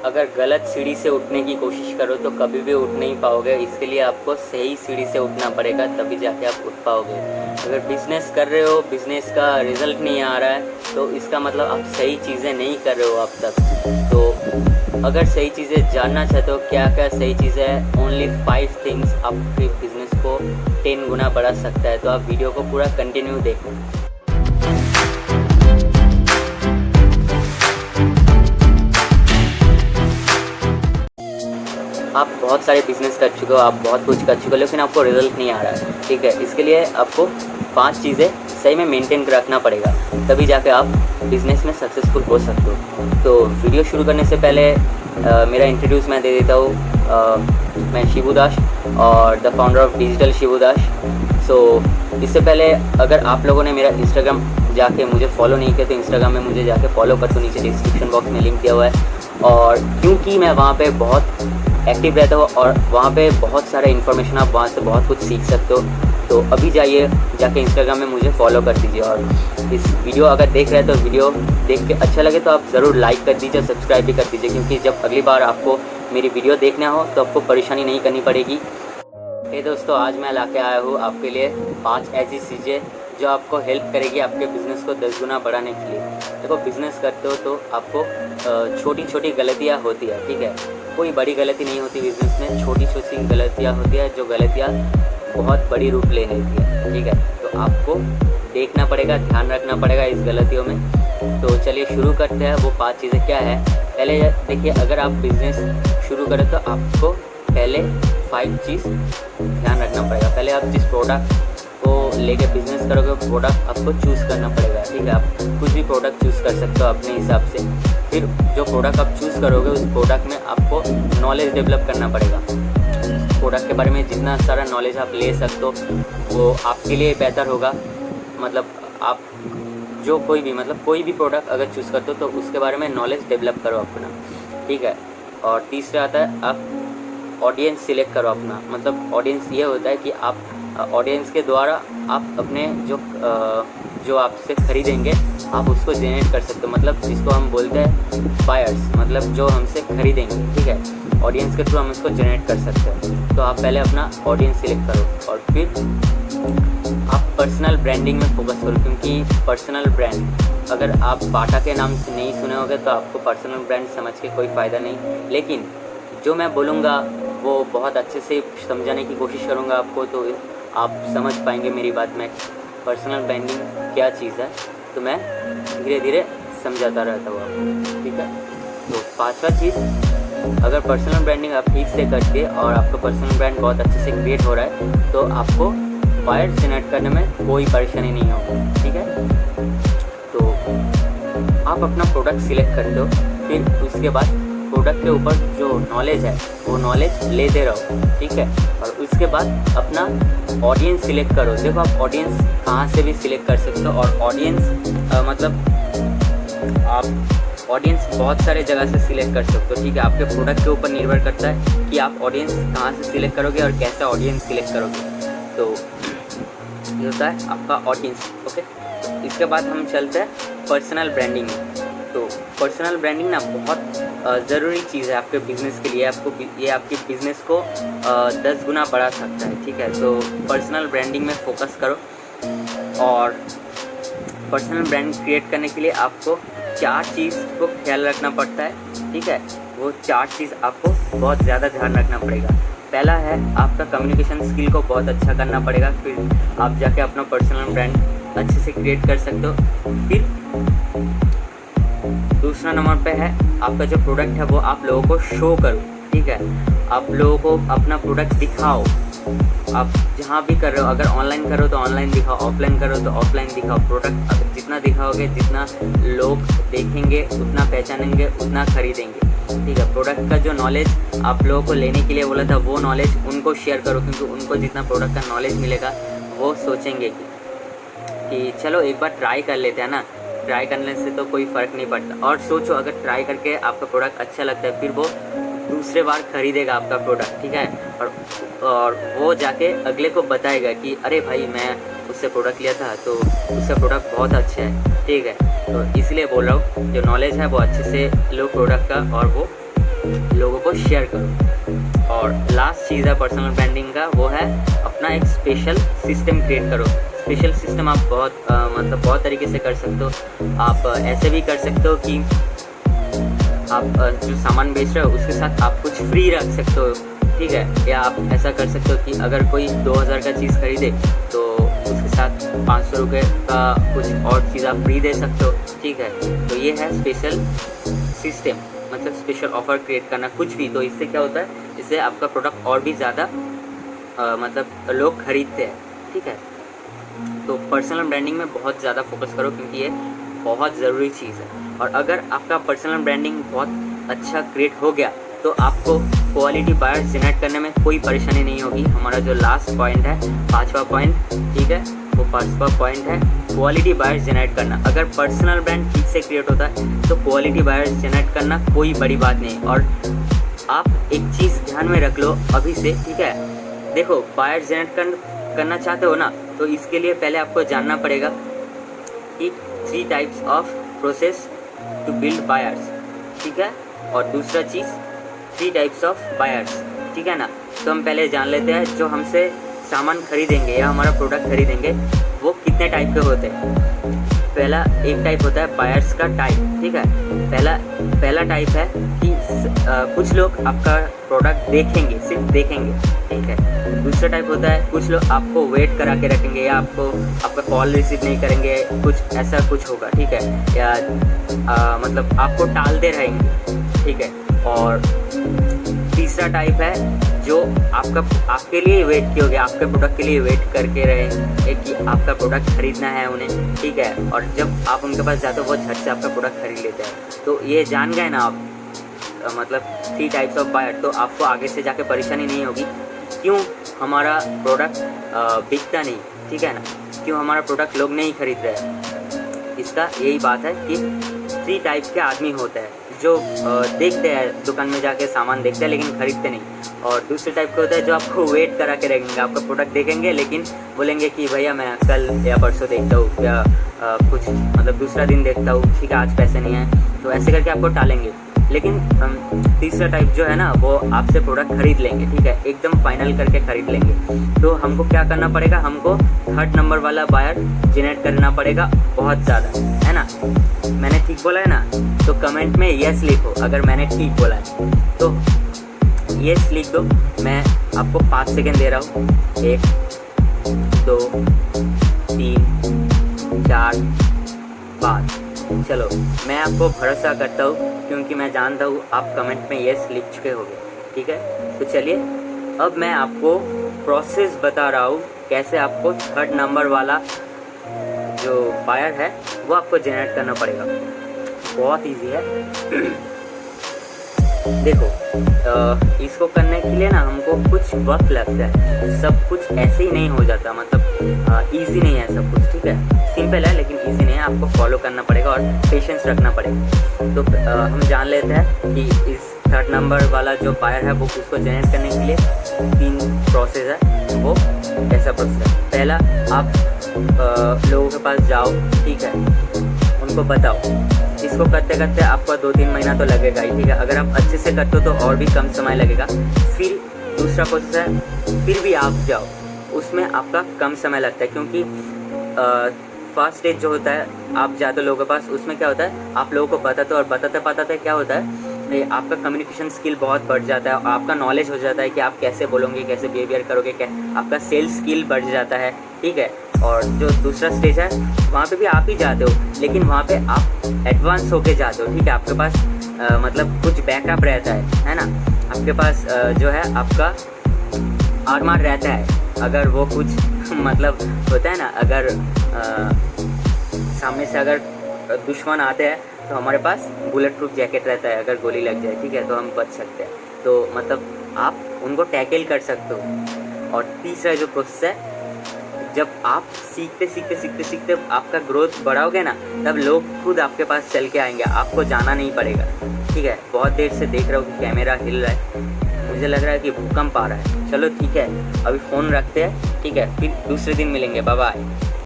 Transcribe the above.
अगर गलत सीढ़ी से उठने की कोशिश करो तो कभी भी उठ नहीं पाओगे। इसके लिए आपको सही सीढ़ी से उठना पड़ेगा, तभी जाके आप उठ पाओगे। अगर बिज़नेस कर रहे हो, बिज़नेस का रिज़ल्ट नहीं आ रहा है, तो इसका मतलब आप सही चीज़ें नहीं कर रहे हो अब तक। तो अगर सही चीज़ें जानना चाहते हो क्या क्या सही चीज़ें है, ओनली 5 थिंग्स आपके बिज़नेस को 10 गुना बढ़ा सकता है। तो आप वीडियो को पूरा कंटिन्यू देखो। आप बहुत सारे बिज़नेस कर चुके हो, आप बहुत कुछ कर चुके हो, लेकिन आपको रिज़ल्ट नहीं आ रहा है, ठीक है। इसके लिए आपको 5 चीज़ें सही में मेंटेन रखना पड़ेगा, तभी जाके आप बिज़नेस में सक्सेसफुल हो सकते हो। तो वीडियो शुरू करने से पहले मेरा इंट्रोड्यूस मैं दे देता हूँ। मैं शिबू दास और the founder of digital Shibu Das. So इससे पहले अगर आप लोगों ने मेरा इंस्टाग्राम जाके मुझे फॉलो नहीं किया तो इंस्टाग्राम में मुझे जाके फॉलो कर दो, नीचे डिस्क्रिप्शन बॉक्स में लिंक दिया हुआ है। और क्योंकि मैं वहाँ पे बहुत एक्टिव रहता हूँ और वहाँ पे बहुत सारा इन्फॉर्मेशन, आप वहाँ से बहुत कुछ सीख सकते हो। तो अभी जाइए जाके इंस्टाग्राम में मुझे फॉलो कर दीजिए। और इस वीडियो अगर देख रहे हैं तो वीडियो देख के अच्छा लगे तो आप ज़रूर लाइक कर दीजिए, सब्सक्राइब भी कर दीजिए, क्योंकि जब अगली बार आपको मेरी वीडियो देखना हो तो आपको परेशानी नहीं करनी पड़ेगी। दोस्तों, आज मैं ला के आया हूँ आपके लिए 5 ऐसी चीज़ें जो आपको हेल्प करेगी आपके बिज़नेस को 10 गुना बढ़ाने के लिए। देखो, बिज़नेस करते हो तो आपको छोटी छोटी गलतियाँ होती है, ठीक है। कोई बड़ी गलती नहीं होती बिज़नेस में, छोटी छोटी गलतियाँ होती है, जो गलतियाँ बहुत बड़ी रूप ले लेती है, ठीक है। तो आपको देखना पड़ेगा, ध्यान रखना पड़ेगा इस गलतियों में। तो चलिए शुरू करते हैं। वो 5 चीज़ें क्या है, पहले देखिए, अगर आप बिज़नेस शुरू करें तो आपको पहले 5 चीज़ ध्यान रखना पड़ेगा। पहले आप जिस प्रोडक्ट को लेके बिज़नेस करोगे, प्रोडक्ट आपको चूज़ करना पड़ेगा, ठीक है। आप कुछ भी प्रोडक्ट चूज़ कर सकते हो अपने हिसाब से। फिर जो प्रोडक्ट आप चूज़ करोगे उस प्रोडक्ट में आपको नॉलेज डेवलप करना पड़ेगा। प्रोडक्ट के बारे में जितना सारा नॉलेज आप ले सकते हो वो आपके लिए बेहतर होगा। मतलब आप जो कोई भी प्रोडक्ट अगर चूज़ करते हो तो उसके बारे में नॉलेज डेवलप करो अपना, ठीक है। और तीसरा आता है, आप ऑडियंस सिलेक्ट करो अपना। मतलब ऑडियंस ये होता है कि आप ऑडियंस के द्वारा आप अपने जो आपसे ख़रीदेंगे आप उसको जनरेट कर सकते हो। मतलब जिसको हम बोलते हैं बायर्स, मतलब जो हमसे ख़रीदेंगे, ठीक है। ऑडियंस के थ्रू हम इसको जनरेट कर सकते हैं। तो आप पहले अपना ऑडियंस सिलेक्ट करो और फिर आप पर्सनल ब्रांडिंग में फोकस करो, क्योंकि पर्सनल ब्रांड, अगर आप बाटा के नाम से नहीं सुने होंगे तो आपको पर्सनल ब्रांड समझ के कोई फ़ायदा नहीं। लेकिन जो मैं बोलूँगा वो बहुत अच्छे से समझाने की कोशिश करूँगा आपको, तो आप समझ पाएंगे मेरी बात में पर्सनल ब्रांडिंग क्या चीज़ है। तो मैं धीरे धीरे समझाता रहता हूँ आपको, ठीक है। तो 5वां चीज़, अगर पर्सनल ब्रांडिंग आप ठीक से करके और आपका पर्सनल ब्रांड बहुत अच्छे से क्रिएट हो रहा है तो आपको बायर जनरेट करने में कोई परेशानी नहीं होगी, ठीक है। तो आप अपना प्रोडक्ट सिलेक्ट कर दो, फिर उसके बाद प्रोडक्ट के ऊपर जो नॉलेज है वो नॉलेज लेते रहो, ठीक है। और उसके बाद अपना ऑडियंस सिलेक्ट करो। देखो, आप ऑडियंस कहाँ से भी सिलेक्ट कर सकते हो। और ऑडियंस आप ऑडियंस बहुत सारे जगह से सिलेक्ट कर सकते हो, ठीक है। आपके प्रोडक्ट के ऊपर निर्भर करता है कि आप ऑडियंस कहाँ से सिलेक्ट करोगे और कैसा ऑडियंस सिलेक्ट करोगे। तो ये होता है आपका ऑडियंस, ओके। तो इसके बाद हम चलते हैं पर्सनल ब्रांडिंग में। तो पर्सनल ब्रांडिंग ना बहुत ज़रूरी चीज़ है आपके बिज़नेस के लिए। ये आपके बिज़नेस को 10 गुना बढ़ा सकता है, ठीक है। तो पर्सनल ब्रांडिंग में फोकस करो। और पर्सनल ब्रांड क्रिएट करने के लिए आपको 4 चीज़ को ख्याल रखना पड़ता है, ठीक है। वो 4 चीज़ आपको बहुत ज़्यादा ध्यान रखना पड़ेगा। पहला है, आपका कम्युनिकेशन स्किल को बहुत अच्छा करना पड़ेगा, फिर आप जाके अपना पर्सनल ब्रांड अच्छे से क्रिएट कर सकते हो। फिर दूसरा नंबर पे है, आपका जो प्रोडक्ट है वो आप लोगों को शो करो, ठीक है। आप लोगों को अपना प्रोडक्ट दिखाओ। आप जहाँ भी कर रहे हो, अगर ऑनलाइन करो तो ऑनलाइन दिखाओ, ऑफलाइन करो तो ऑफलाइन दिखाओ। प्रोडक्ट अगर जितना दिखाओगे, जितना लोग देखेंगे, उतना पहचानेंगे, उतना खरीदेंगे, ठीक है। प्रोडक्ट का जो नॉलेज आप लोगों को लेने के लिए बोला था वो नॉलेज उनको शेयर करो, क्योंकि उनको जितना प्रोडक्ट का नॉलेज मिलेगा वो सोचेंगे कि चलो एक बार ट्राई कर लेते हैं ना। ट्राई करने से तो कोई फ़र्क नहीं पड़ता। और सोचो, अगर ट्राई करके आपका प्रोडक्ट अच्छा लगता है फिर वो दूसरे बार ख़रीदेगा आपका प्रोडक्ट, ठीक है। और वो जाके अगले को बताएगा कि अरे भाई, मैं उससे प्रोडक्ट लिया था तो उसका प्रोडक्ट बहुत अच्छा है, ठीक है। तो इसलिए बोल रहा हूँ, जो नॉलेज है वो अच्छे से लो प्रोडक्ट का और वो लोगों को शेयर करो। और लास्ट चीज़ है पर्सनल ब्रांडिंग का, वो है अपना एक स्पेशल सिस्टम क्रिएट करो। स्पेशल सिस्टम आप बहुत तरीके से कर सकते हो। आप ऐसे भी कर सकते हो कि आप जो सामान बेच रहे हो उसके साथ आप कुछ फ्री रख सकते हो, ठीक है। या आप ऐसा कर सकते हो कि अगर कोई 2000 का चीज़ खरीदे तो उसके साथ 500 रुपये का कुछ और चीज़ आप फ्री दे सकते हो, ठीक है। तो ये है स्पेशल सिस्टम, मतलब स्पेशल ऑफ़र क्रिएट करना कुछ भी। तो इससे क्या होता है, इससे आपका प्रोडक्ट और भी ज़्यादा मतलब लोग खरीदते हैं, ठीक है। तो पर्सनल ब्रांडिंग में बहुत ज़्यादा फोकस करो, क्योंकि ये बहुत ज़रूरी चीज़ है। और अगर आपका पर्सनल ब्रांडिंग बहुत अच्छा क्रिएट हो गया तो आपको क्वालिटी बायर्स जनरेट करने में कोई परेशानी नहीं होगी। हमारा जो लास्ट पॉइंट है, 5वां पॉइंट, ठीक है, वो 5वां पॉइंट है क्वालिटी बायर्स जनरेट करना। अगर पर्सनल ब्रांड ठीक से क्रिएट होता है तो क्वालिटी बायर्स जनरेट करना कोई बड़ी बात नहीं। और आप एक चीज़ ध्यान में रख लो अभी से, ठीक है। देखो, बायर्स जनरेट करना चाहते हो ना, तो इसके लिए पहले आपको जानना पड़ेगा कि 3 types of process to build buyers, ठीक है। और दूसरा चीज़ 3 टाइप्स ऑफ बायर्स, ठीक है ना। तो हम पहले जान लेते हैं जो हमसे सामान खरीदेंगे या हमारा प्रोडक्ट खरीदेंगे वो कितने टाइप के होते हैं। पहला एक टाइप होता है बायर्स का टाइप, ठीक है। पहला टाइप है कि कुछ लोग आपका प्रोडक्ट देखेंगे, सिर्फ देखेंगे, ठीक है। दूसरा टाइप होता है कुछ लोग आपको वेट करा के रखेंगे या आपका कॉल रिसीव नहीं करेंगे, कुछ ऐसा कुछ होगा, ठीक है। या मतलब आपको टालते रहेंगे, ठीक है। और तीसरा टाइप है जो आपके लिए वेट किए, आपके प्रोडक्ट के लिए वेट करके रहेंगे कि आपका प्रोडक्ट खरीदना है उन्हें, ठीक है। और जब आप उनके पास जाते हो वो झट से आपका प्रोडक्ट खरीद लेते हैं। तो ये जान गए ना आप, मतलब 3 टाइप्स ऑफ बायर। तो आपको आगे से जाके परेशानी नहीं होगी क्यों हमारा प्रोडक्ट बिकता नहीं, ठीक है ना, क्यों हमारा प्रोडक्ट लोग नहीं खरीद रहे हैं। इसका यही बात है कि 3 टाइप के आदमी होते हैं जो देखते हैं, दुकान में जाके सामान देखते हैं लेकिन खरीदते नहीं। और दूसरे टाइप के होता है जो आपको वेट करा के रखेंगे, आपका प्रोडक्ट देखेंगे लेकिन बोलेंगे कि भैया मैं कल या परसों देखता हूँ या कुछ मतलब दूसरा दिन देखता हूँ, ठीक है, आज पैसे नहीं है, तो ऐसे करके आपको टालेंगे। लेकिन तीसरा टाइप जो है ना वो आपसे प्रोडक्ट खरीद लेंगे, ठीक है, एकदम फाइनल करके खरीद लेंगे। तो हमको क्या करना पड़ेगा, हमको 3rd नंबर वाला बायर जनरेट करना पड़ेगा बहुत ज़्यादा, है ना। मैंने ठीक बोला है ना, तो कमेंट में यस लिखो अगर मैंने ठीक बोला है तो यस लिख दो। मैं आपको 5 सेकेंड दे रहा हूँ। 1 2 3 4 5। चलो, मैं आपको भरोसा करता हूँ क्योंकि मैं जानता हूँ आप कमेंट में यस लिख चुके होंगे, ठीक है। तो चलिए अब मैं आपको प्रोसेस बता रहा हूँ कैसे आपको 3rd नंबर वाला जो बायर है वो आपको जनरेट करना पड़ेगा। बहुत इजी है। देखो, इसको करने के लिए ना हमको कुछ वक्त लगता है, सब कुछ ऐसे ही नहीं हो जाता, मतलब इजी नहीं है सब कुछ, ठीक है। सिंपल है लेकिन इजी नहीं है, आपको फॉलो करना पड़ेगा और पेशेंस रखना पड़ेगा। तो हम जान लेते हैं कि इस 3rd नंबर वाला जो बायर है वो उसको जनरेट करने के लिए 3 प्रोसेस है। वो कैसा प्रोसेस है, पहला आप लोगों के पास जाओ, ठीक है, उनको बताओ। इसको करते करते आपका 2-3 महीना तो लगेगा ही, ठीक है। अगर आप अच्छे से करते हो तो और भी कम समय लगेगा। फिर दूसरा प्रोसेस है, फिर भी आप जाओ, उसमें आपका कम समय लगता है क्योंकि फर्स्ट स्टेज जो होता है आप जाते हो लोगों के पास, उसमें क्या होता है आप लोगों को बताते हो और बताते क्या होता है आपका कम्युनिकेशन स्किल बहुत बढ़ जाता है, आपका नॉलेज हो जाता है कि आप कैसे बोलोगे, कैसे बिहेवियर करोगे, आपका सेल्स स्किल बढ़ जाता है, ठीक है। और जो दूसरा स्टेज है वहाँ पे भी आप ही जाते हो लेकिन वहाँ पे आप एडवांस होके जाते हो, ठीक है। आपके पास मतलब कुछ बैकअप रहता है ना, आपके पास जो है आपका आर्मर रहता है। अगर वो कुछ मतलब होता है ना, अगर सामने से अगर दुश्मन आते हैं तो हमारे पास बुलेट प्रूफ जैकेट रहता है, अगर गोली लग जाए, ठीक है, तो हम बच सकते हैं। तो मतलब आप उनको टैकल कर सकते हो। और तीसरा जो प्रोसेस है, जब आप सीखते आपका ग्रोथ बढ़ाओगे ना, तब लोग खुद आपके पास चल के आएंगे, आपको जाना नहीं पड़ेगा, ठीक है। बहुत देर से देख रहा हूँ कि कैमरा हिल रहा है, मुझे लग रहा है कि भूकंप आ रहा है। चलो ठीक है, अभी फ़ोन रखते हैं, ठीक है, फिर दूसरे दिन मिलेंगे, बाय बाय।